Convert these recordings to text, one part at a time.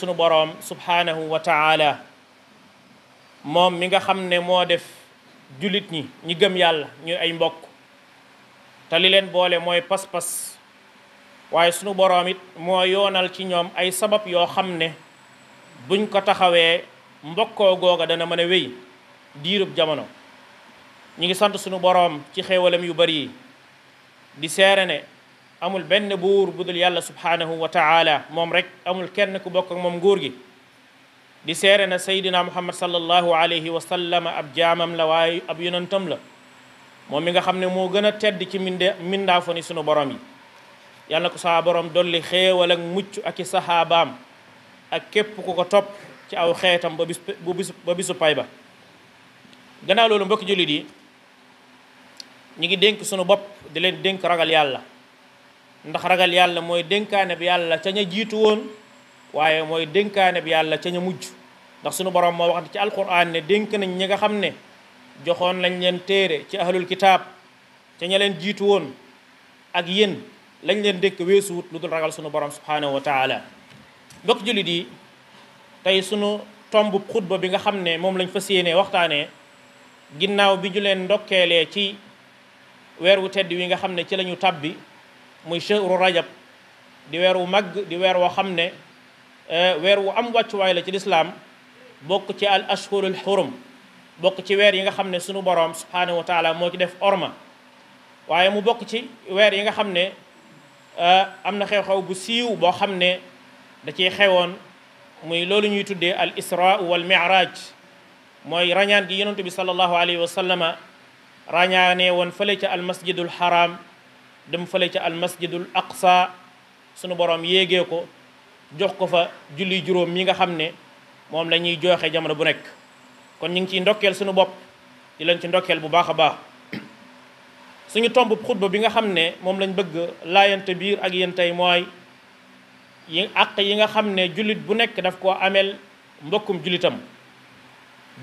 sunu boroom subhanahu wa taala moom mi nga xam ne moo def jullit ñi gëm yàlla ñu ay mbokk te li leen boole mooy pas-pas waaye sunu boroom it moo yoonal ci ñoom ay sabab yoo xam ne buñ ko taxawee mbokkoo googa dana mën a wéy diirub jamono. ñi ngi sant sunu boroom ci xéewalam yu bari yi di seere ne amul benn buur budul yàlla subhanahu wa taala moom rek amul kenn ku bokk ak moom nguur gi di seere na saydina muhammad sallallahu alayhi wa sallam ab jaamam la waaye ab yonentam la moom mi nga xam ne moo gën a tedd ci mindaafo ni sunu borom yi yàlla na ko saa borom dolli xéewal ak mucc ak i saxaabaam ak képp ku ko topp ci aw xeetam ba bisu pay ba. gannaaw loolu mbokki jullit yi ñi ngi dénk sunu bopp di leen dénk ragal yàlla ndax ragal yàlla mooy dénkaane bi yàlla ca ña jiitu woon waaye mooy dénkaane bi yàlla ca ña mujj ndax sunu borom moo wax ci alquran ne dénk nañ ñi nga xam ne joxoon lañ leen téere ci ahlul kitaab ca ña leen jiitu woon ak yéen lañ leen dénk weesuwut lu dul ragal sunu borom subhanahu wa taala. mbokk jullit yi tey sunu tomb xutba bi nga xam ne moom lañ fas yéenee waxtaanee ginnaaw bi ñu leen ndokkeelee ci weer wu tedd wi nga xam ne ci la ñu tàbbi muy shahru rajab di weer wu màgg di weer woo xam ne weer wu am wàccuwaay la ci lislaam bokk ci al ashhurul xurum bokk ci weer yi nga xam ne sunu boroom subhanahu wa taala moo ci def orma waaye mu bokk ci weer yi nga xam ne am na xew-xew bu siiw boo xam ne da ciy xewoon muy loolu ñuy tuddee al isra wal mi'raj mooy rañaan gi yonent bi sallallahu alayhi wa sallama rañaanee woon fële ca al masjidul haram dem fële ca al masjidul aqsa sunu borom yéegee ko jox ko fa julli juróom mi nga xam ne moom la ñuy joxe jamono bu nekk. kon ñu ngi ciy ndokkeel sunu bopp di leen ci ndokkeel bu baax a baax suñu tomb xutba bi nga xam ne moom lañ bëgg laayante biir ak yéen tey mooy yi àq yi nga xam ne jullit bu nekk daf koo ameel mbokkum jullitam.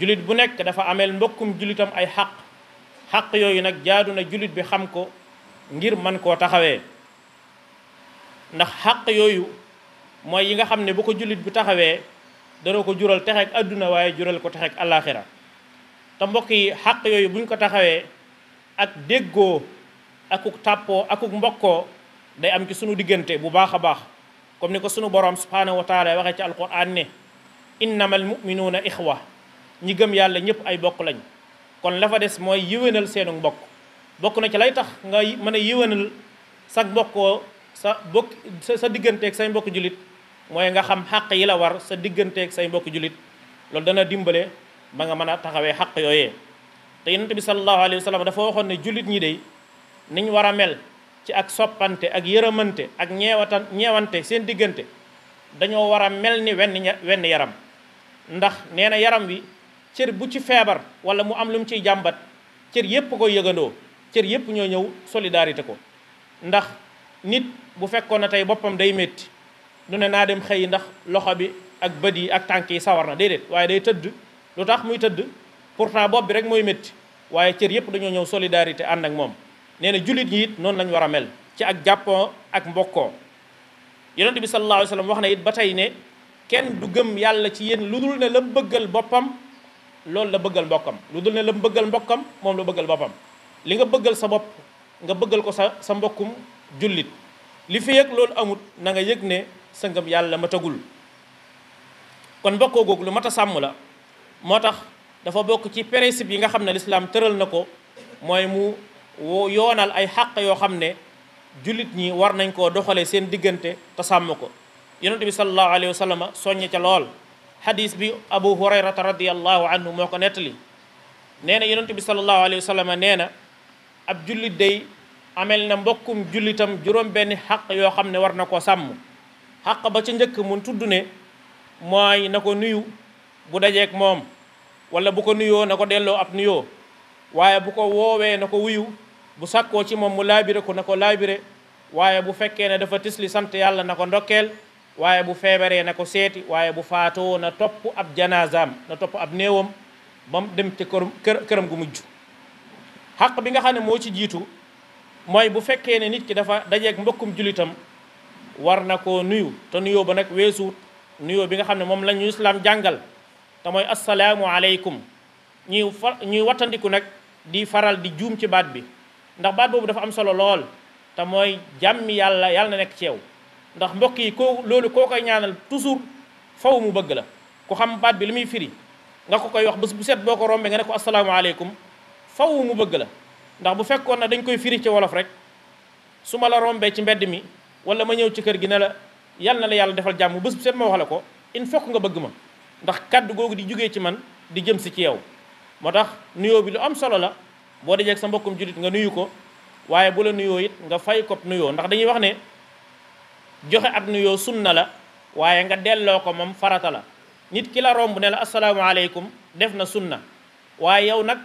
jullit bu nekk dafa ameel mbokkum jullitam ay xaq yooyu nag jaadu na jullit bi xam ko ngir man koo taxawee ndax xaq yooyu mooy yi nga xam ne bu ko jullit bi taxawee dana ko jural texeek àdduna waaye jural ko texeek àllaaxira te mbokk yi xaq yooyu buñ ko taxawee ak déggoo akuk tàppoo akuk mbokkoo day am ci sunu diggante bu baax a baax comme ni ko sunu borom subhanahu wa taala waxee ci alquran ne innamal muminuuna ixwa ñi gëm yàlla ñëpp ay bokk lañ kon la fa des mooy yéwénal seenu mbokk bokk na ci lay tax nga mën a yéwénal sa mbokkoo sa digganteeg say mbokk julit mooy nga xam xaq yi la war sa digganteeg say mbokk julit loolu dana dimbale ba nga mën a taxawee xaq yooyee te yonent bi sallallahu alayhi wa sallam dafa waxoon ne julit ñi dey niñ war a mel ci ak soppante ak yërëmante ak ñeewante seen diggante dañoo war a mel ni wenn yaram ndax nee na yaram wi cër bu ci feebar wala mu am lu mu ciy jàmbat cër yépp koy yëgandoo cër yépp ñoo ñëw solidarité ko ndax nit bu fekkoon na tey boppam day métti du ne naa dem xëy ndax loxo bi ak bët yi ak tànk yi sawar na déedéet waaye day tëdd lu tax muy tëdd pourtant bopp bi rek mooy métti waaye cër yépp dañoo ñëw solidarité ànd ak moom nee na jullit ñi it noonu lañu war a mel ci ak jàppoo ak mbokkoo yonent bi sallallahu alayhi wa sallam wax na it ba tey ne kenn du gëm yàlla ci yéen lu dul ne la bëggal boppam loolu la bëggal mbokkam lu dul ne la bëggal mbokkam moom la bëggal boppam li nga bëggal sa bopp nga bëggal ko sa mbokkum jullit li fi yëg loolu amut na nga yëg ne sa ngëm yàlla matagul kon mbokkoo googu lu mat a sàmm la moo tax dafa bokk ci principe yi nga xam ne lislaam tëral na ko mooy mu yoonal ay xàq yoo xam ne jullit ñi war nañ koo doxalee seen diggante te sàmm ko yonent bi sallallahu alayhi wa sallam soññe ca lool xadis bi abu hurayrata radiallahu anhu moo ko nettali nee na yonent bi sallallahu alayhi wa sallam nee na ab jullit day amel na mbokkum jullitam juróom benn xaq yoo xam ne war na koo sàmm xaq ba ca njëkk mun tudd ne mooy na ko nuyu bu dajeek moom wala bu ko nuyoo na ko delloo ab nuyoo waaye bu ko woowee na ko wuyu bu sàkkoo ci moom mu laabire ko na ko laabire waaye bu fekkee ne dafa tisli sant yàlla na ko ndokkeel waaye bu feebaree na ko seeti waaye bu faatoo na topp ab janazaam na topp ab néewam ba mu dem ca këram gu mujj xaq bi nga xam ne moo ci jiitu mooy bu fekkee ne nit ki dafa dajeeg mbokkum julitam war na koo nuyu te nuyoo ba nag weesuut nuyoo bi nga xam ne moom la ñu islam jàngal te mooy assalaamu aleykum ñuy wattandiku nag di faral di juum ci baat bi ndax baat boobu dafa am solo lool te mooy jàmmi yàlla yàlla na nekk ci yow ndax mbokk yi loolu koo koy ñaanal toujours faw mu bëgg la ku xam baat bi li muy firi nga ko koy wax bés bu set boo ko rombee nga ne ko assalaamu aleykum faw mu bëgg la ndax bu fekkoon na dañ koy firi ci wolof rek su ma la rombee ci mbedd mi wala ma ñëw ci kër gi ne la yal na la yàlla defal jàmm bés bu set ma wax la ko il faut que nga bëgg ma ndax kaddu googu di jógee ci man di jëm si ci yow moo tax nuyoo bi lu am solo la boo dajee ak sa mbokkum julit nga nuyu ko waaye bu la nuyoo it nga fay ko nuyoo ndax dañuy wax ne joxe ab nuyoo sunna la waaye nga delloo ko moom farata la nit ki la romb ne la asalaamaaleykum def na sunna waaye yow nag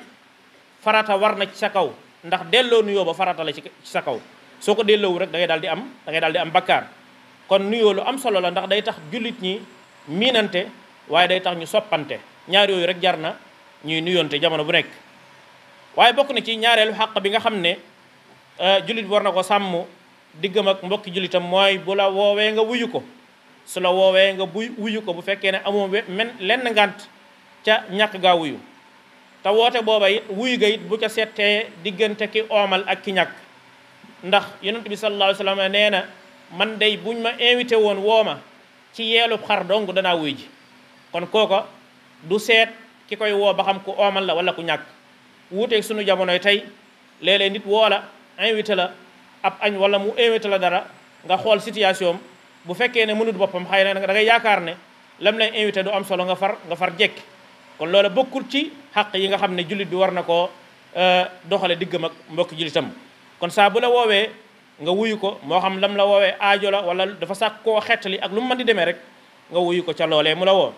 farata war na ci sa kaw ndax delloo nuyoo ba farata la ci sa kaw soo ko delloowu rek da ngay daal di am bakkaar kon nuyoo lu am solo la ndax day tax jullit ñi miinante waaye day tax ñu soppante ñaar yooyu rek jar na ñuy nuyoonte jamono bu nekk waaye bokk na ci ñaareelu xàq bi nga xam ne jullit bi war na ko sàmm diggam ak mbokki jullitam mooy bu la woowee nga wuyu ko su la woowee nga wuyu ko bu fekkee ne amoo lenn ngant ca ñàkk gaa wuyu te woote booba it wuyu ga it bu ca settee diggante ki oomal ak ki ñàkk ndax yonent bi sallallahu alayhi wa sallam nee na man day buñ ma invité woon wooma ci yeelub xar dong danaa wuy ji kon kooko du seet ki koy woo ba xam ku oomal la wala ku ñàkk wuuteeg sunu jamonoy tey léeg-léeg nit woo la invité la ab añ wala mu invité la dara nga xool situation bu fekkee ne mënut boppam xëy na da ngay yaakaar ne lam lay invité du am solo nga far jekki kon loolu bokkul ci xàq yi nga xam ne jullit bi war na koo doxale diggam ak mbokki jullitam kon saa bu la woowee nga wuyu ko moo xam lam la woowee aajo la wala dafa sàkk koo xettali ak lu mu mën di demee rek nga wuyu ko ca loolee mu la woo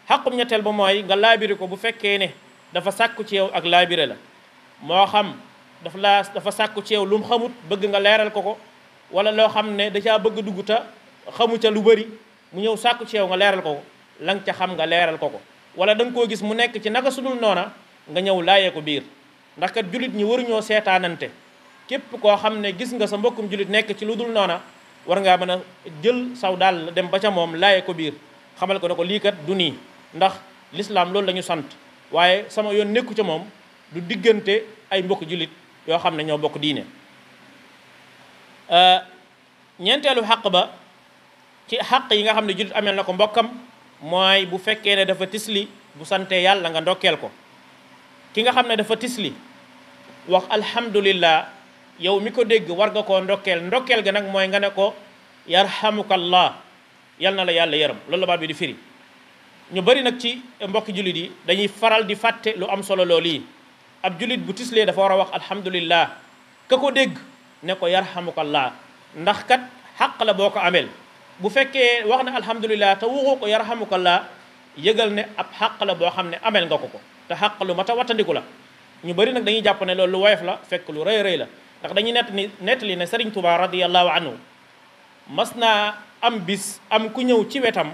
xàqum ñetteel ba mooy nga laabiri ko bu fekkee ne dafa sàkku ci yow ak laabire la moo xam dafa sàkku ci yow lu mu xamut bëgg nga leeral ko wala loo xam ne da caa bëgg dugg ta xamu ca lu bëri mu ñëw sàkku ci yow nga leeral ko la nga ca xam nga leeral ko wala da nga koo gis mu nekk ci naka sudul noona nga ñëw laayee ko biir ndax kat jullit ñi waruñoo seetaanante képp koo xam ne gis nga sa mbokkum jullit nekk ci lu dul noona war ngaa mën a jël saw daal dem ba ca moom laayee ko biir xamal ko ne ko lii kat du nii ndax l'islam loolu la ñu sant waaye sama yoon nekku ca moom du diggante ay mbokk jullit yoo xam ne ñoo bokk diine ñeenteelu xaq ba ci xaq yi nga xam ne jullit amel na ko mbokkam mooy bu fekkee ne dafa tisli bu sante yàlla nga ndokkeel ko ki nga xam ne dafa tisli wax alhamdulillah yow mi ko dégg war nga koo ndokkeel ga nag mooy nga ne ko yarhamukallah yal na la yàlla yaram loolu la baat bi di firi ñu bari nag ci mbokki jullit yi dañuy faral di fàtte lu am solo loolu yi ab jullit bu tislee dafa war a wax alhamdulillah ka ko dégg ne ko yarhamukallah ndax kat xaq la boo ko ameel bu fekkee wax na alhamdulillah te waxoo ko yarhamukallah yëgal ne ab xaq la boo xam ne ameel nga ko te xaq lu mat a wattandiku la ñu bari nag dañuy jàpp ne loolu lu woyof la fekk lu rëy rëy la ndax dañuy nettali ne Serigne Touba radiyallahu anhu mas naa am bis am ku ñëw ci wetam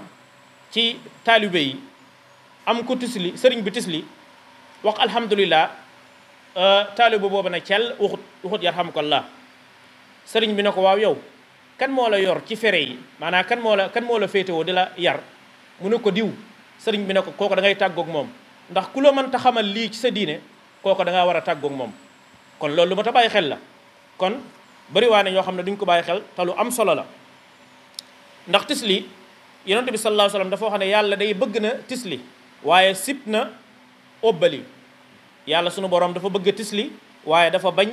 ci taalibe yi am ku tisli sëriñ bi tisli wax alhamdulillah taalibe boobu ne cel waxut yarhamukallah sëriñ bi ne ko waaw yow kan moo la yor ci fere yi maanaam kan moo la féetewoo di la yar mu ne ko diw sëriñ bi ne ko kooku da ngay tàggoog moom ndax ku la mënta xamal lii ci sa diine kooku da ngaa war a tàggoog moom kon loolu lu ma ta bàyyi xel la kon bari waa ne ñoo xam ne duñ ko bàyyi xel te lu am solo la ndax tisli yonent bi sallallahu alayhi wasallam dafa wax ne yàlla day bëgg na tisli waaye sib na óbbali yàlla sunu borom dafa bëgg tisli waaye dafa bañ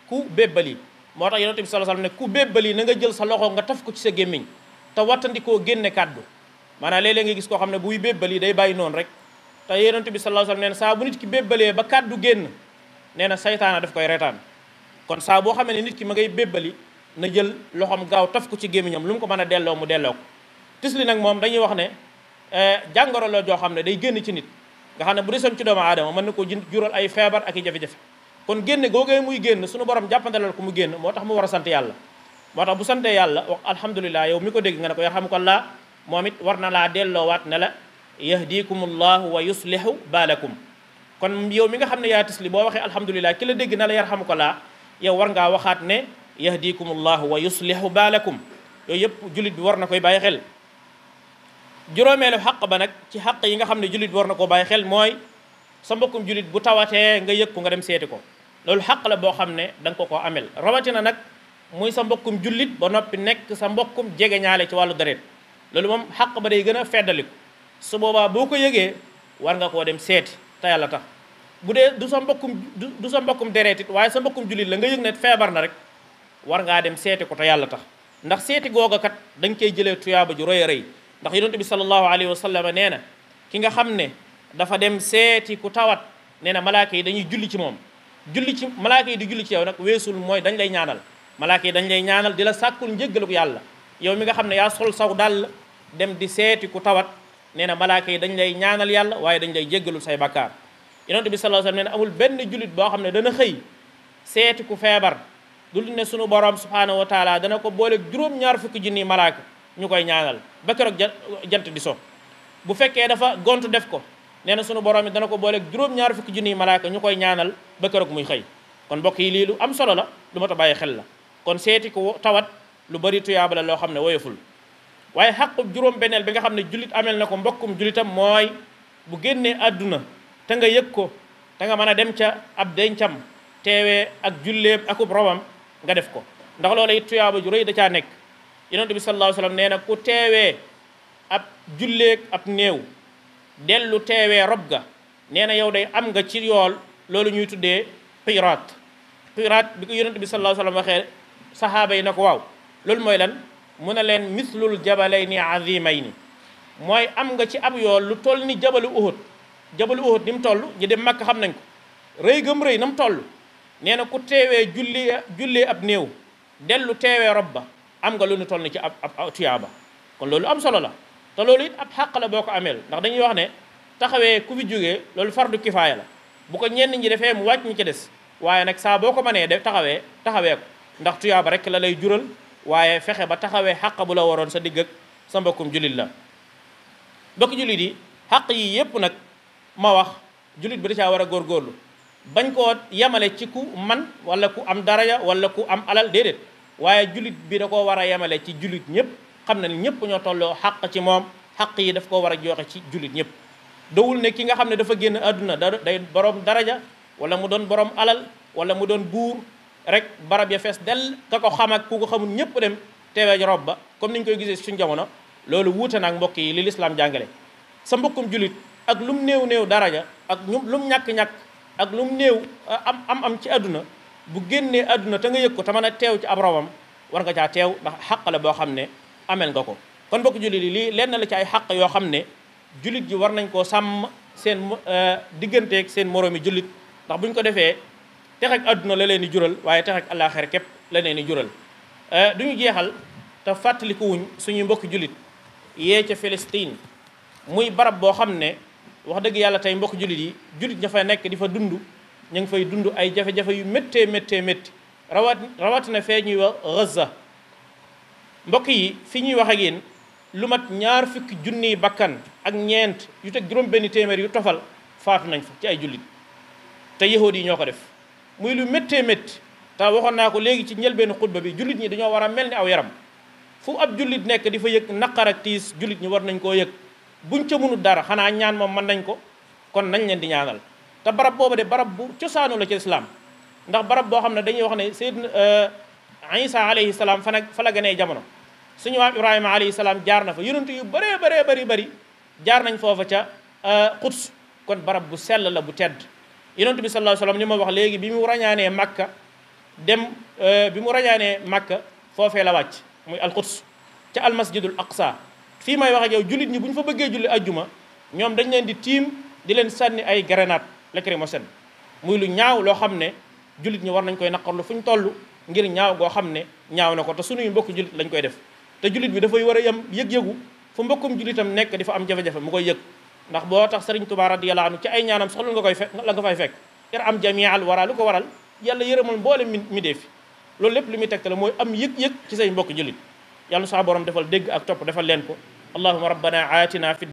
ku bébbali moo tax yonent bi sallallahu alayhi wasallam ne ku bébbali na nga jël sa loxo nga taf ko ci sa gémmiñ te wattandikoo génne kàddu maanaam léeg-léeg nga gis koo xam ne buy bébbali day bàyyi noonu rek te yonent bi sallallahu alayhi wasallam nee na saa bu nit ki bébbalee ba kàddu génn nee na saytaana daf koy reetaan kon saa boo xamee ne nit ki ma ngay bébbali na jël loxoom gaaw taf ko ci gémmiñam lu mu ko mën a delloo mu delloo ko tisli nag moom dañuy wax ne jàngoro la joo xam ne day génn ci nit nga xam ne bu desoon ci doomu aadama mën na ko jural ay feebar ak i jafe-jafe kon génne googee muy génn suñu borom jàppandalal ko mu génn moo tax mu war a sant yàlla moo tax bu santee yàlla wax alhamdulilah yow mi ko dégg nga ne ko yarhamukallah moom it war na laa delloowaat ne la yahdikumullahu wa yuslihu baalakum kon yow mi nga xam ne yaa tisli boo waxee alhamdulilah ki la dégg na la yarhamukallah yow war ngaa waxaat ne yahdikumullahu wa yuslihu baalakum yooyu yëpp jullit bi war na koy bàyyi xel juróomeelu xaq ba nag ci xaq yi nga xam ne jullit war na koo bàyyi xel mooy sa mbokkum jullit bu tawatee nga yëg ko nga dem seeti ko loolu xaq la boo xam ne da nga ko koo amel rawatina nag muy sa mbokkum jullit ba noppi nekk sa mbokkum jege ñaale ci wàllu deret loolu moom xaq ba day gën a feddaliku su boobaa boo ko yëgee war nga koo dem seeti te yàlla tax bu dee du sa mbokkum deret it waaye sa mbokkum jullit la nga yëg ne feebar na rek war ngaa dem seeti ko te yàlla tax ndax seeti googa kat da nga koy jëlee tuyaaba ju rëy a rëy ndax yonent bi sallallahu alayhi wa sallam nee na ki nga xam ne dafa dem seeti ku tawat nee na malaaka yi dañuy julli ci moom malaaka yi di julli ci yow nag weesul mooy dañ lay ñaanal malaaka yi dañ lay ñaanal di la sàkkul njéggaluk yàlla yow mi nga xam ne yaa sol saw dal dem di seeti ku tawat nee na malaaka yi dañ lay ñaanal yàlla waaye dañ lay jéggalul say bakkaar yonent bi sallallahu alayhi wa sallam nee na amul benn jullit boo xam ne dana xëy seeti ku feebar dul ne sunu borom subhanahu wa taala dana ko boole juróom-ñaar fukki junniy malaaka ñu koy ñaanal ba keroog jant di so bu fekkee dafa gontu def ko nee na sunu borom yi dana ko boole juróom-ñaar fukki junniy malaaka ñu koy ñaanal ba keroog muy xëy kon mbokk yi lii lu am solo la lu mat a bàyyi xel la kon seeti ku tawat lu bari tuyaaba la loo xam ne woyoful waaye xaqu juróom-benneel bi nga xam ne jullit amel na ko mbokkum jullitam mooy bu génnee àdduna te nga yëg ko te nga mën a dem ca ab dencam teewee ak julleem akub robam nga def ko ndax loola it tuyaaba ju rëy da caa nekk yonent bi sallallahu alayhi wa sallam nee na ku teewee ab julleeg ab néew dellu teewee rob ga nee na yow day am nga ci yool loolu ñuy tuddee qiraat bi ko yonent bi sallallahu alayhi wa sallam waxee sahaaba yi na ko waaw loolu mooy lan mu ne leen mislul jabalayni azimayni mooy am nga ci ab yool lu toll ni jabalu uhud ni mu toll ñu dem Makka xam nañ ko rëy gëm rëy na mu toll nee na ku teewee jullee ab néew dellu teewee rob ba am nga lu ñu toll ni ci ab tuyaaba kon loolu am solo la te loolu it ab xàq la boo ko ameel ndax dañuy wax ne taxawee ku fi jógee loolu fardu kifaaya la bu ko ñenn ñi defee mu wàcc ñi ci des waaye nag saa boo ko mënee def taxawee ko ndax tuyaaba rek la lay jural waaye fexe ba taxawee xàq bu la waroon sa digg ak sa mbokkum jullit la mbokk jullit yi xàq yi yépp nag ma wax jullit bi da caa war a góorgóorlu bañ koo yemale ci ku man wala ku am daraja wala ku am alal déedéet waaye jullit bi da koo war a yemale ci jullit ñëpp xam na ni ñëpp ñoo tolloo xàq ci moom xàq yi daf koo war a joxe ci jullit ñëpp dowul ne ki nga xam ne dafa génn àdduna day borom daraja wala mu doon borom alal wala mu doon buur rek barab ya fees del ka ko xam ak ku ko xamul ñëpp dem teewee rob ba comme niñ koy gisee suñu jamono loolu wuute nag mbokk yi li lislaam jàngale sa mbokkum jullit ak lum néew daraja ak lum ñàkk-ñàkk ak lum néew am ci àdduna bu génnee àdduna te nga yëg ko te mën a teew ci ab robam war nga caa teew ndax xaq la boo xam ne amel nga ko kon mbokk jullit yi lii lenn la ci ay xaq yoo xam ne jullit ji war nañ koo sàmm seen digganteeg seen moroomi jullit ndax buñ ko defee tex ak àdduna la leen di jural waaye tex ak àllaaxira képp la leen di jural duñu jeexal te fàttalikuwuñ suñuy mbokki jullit yee ca Palestine muy barab boo xam ne wax dëgg yàlla tey mbokk jullit yi jullit ña fa nekk di fa dund ñu ngi fay dund ay jafe-jafe yu méttee métti rawatina fee ñuy wax Gaza mbokk yi fi ñuy wax ak yéen lu mat 20 junniy bakkan ak ñeent yu teg juróom benn téeméer yu tofal faatu nañ fa ci ay jullit te yahuud yi ñoo ko def muy lu méttee métti te waxoon naa ko léegi ci njëlbeenu xutba bi jullit ñi dañoo war a mel ni aw yaram fu ab jullit nekk di fa yëg naqar ak tiis jullit ñi war nañ koo yëg buñ ca mënul dara xanaa ñaan moom mën nañ ko kon nañ leen di ñaanal te barab booba de barab bu cosaanu la ci islaam ndax barab boo xam ne dañuy wax ne Seydina Isa alayhi salaam fa la gënee jamono suñu maam Ibrahima alayhi salaam jaar na fa yonent yu bari jaar nañ foofa ca Quds kon barab bu sell la bu tedd yonent bi sallallahu alayhi wasallam li ma wax léegi bi mu rañaanee Makka foofee la wàcc muy al-Quds ca al-masjidul aqsa fii may wax ak yow jullit ñi bu ñu fa bëggee julli ajjuma ñoom dañ leen di tiim di leen sànni ay grenade lacrymogène muy lu ñaaw loo xam ne jullit ñi war nañ koy naqarlu fu ñu toll ngir ñaaw goo xam ne ñaaw na ko te suñuy mbokk jullit lañ koy def te jullit bi dafay war a yam yëg-yëgu fu mbokkum jullitam nekk di fa am jafe-jafe mu koy yëg ndax boo tax Sëriñ Tuubaa radiyallahu anhu ci ay ñaanam sax nga fay fekk ir am jamial wara lu ko waral yàlla yërëmal mboole mi dee fi loolu lépp li muy tegte la mooy am yëg-yëg ci say mbokk jullit yàlla sa borom defal dégg ak topp defal leen ko allahumma rabbana aatina fi